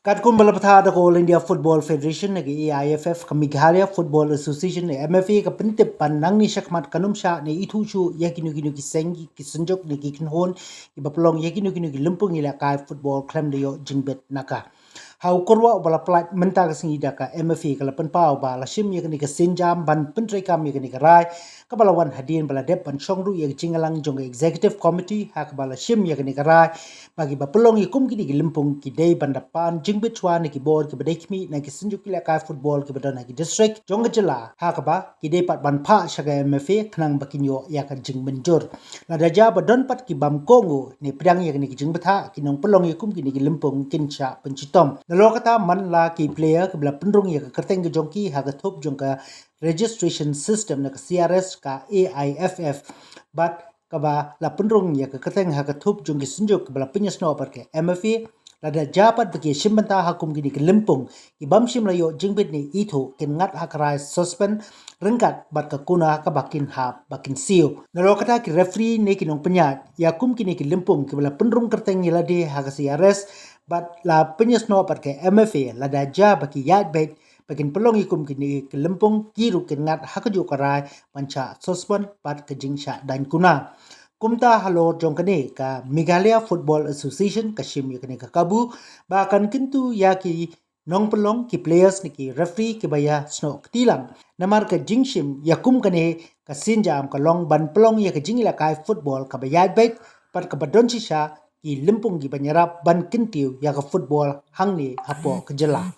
Katkum balapatha ko All India Football Federation nagi AIFF ka Meghalaya Football Association ni MFA ka pentip panang ni syakmat kanumsha ni ithuchu yakinu kinu ki sengi ki senjok ni ki kinhon ki bapelong yakinu kinu ki lempung ila kai football klem de yo jingbet naka hau korwa bala plat menta ka singi daka MFA ka lapan pau ba la shim yakni ka senjam ban pentrai kam yakni ka rai ka balawan hadin bala dep ban chongru yak jingalang jong executive committee hak bala shim yakni ka rai bagi bapelong yakum kini ki lempung ki dei bandapan jingbet chwa ni ki board ki badai kmi na ki senjuk ila kai football ki badana ki district jong jela hak ba ki dei pat ban pha shaga MFA khnang bakinyo yakan jing menjur la daja badon pat ki bam kongo ni pdang yakni ki jingbetha ki nong pelong yakum kini ki lempung kincha penchitom nalo kata man la ki player ke bela pendrung ya ka kerteng ke jongki ha ka thop jong ka registration system na ka CRS ka AIFF but ka ba la pendrung ya ka kerteng ha ka thop jong ki senjuk ke bela penyesno par ke MFA la da japat bagi shimbanta hakum gini ke lempung ki bam shim la yo jingbet ni itho ken ngat hakrai suspend rengkat bat ka kuna ka bakin ha bakin siu nalo kata ki referee ne ki nong penyat ya kum kini ki lempung ki bela pendrung kerteng ya la de ha ka CRS but la penyesno pat ke MFA la da ja baki yat bet bakin pelong ikum kini ke lempung kiru ken ngat ha ka jo karai mancha suspend pat ke jingsha dan kuna kumta halo jong kene ka Meghalaya Football Association ka shim yakne ka kabu ba kan kintu ya ki nong pelong ki players ni ki referee ki baya sno tilang namar ka jingshim yakum kane ka sinjam ka long ban pelong ya ka jingila kai football ka bayat bet pat ka badon shisha ki lempung ki banyarap ban kintiu ya ka football hangni hapo kejela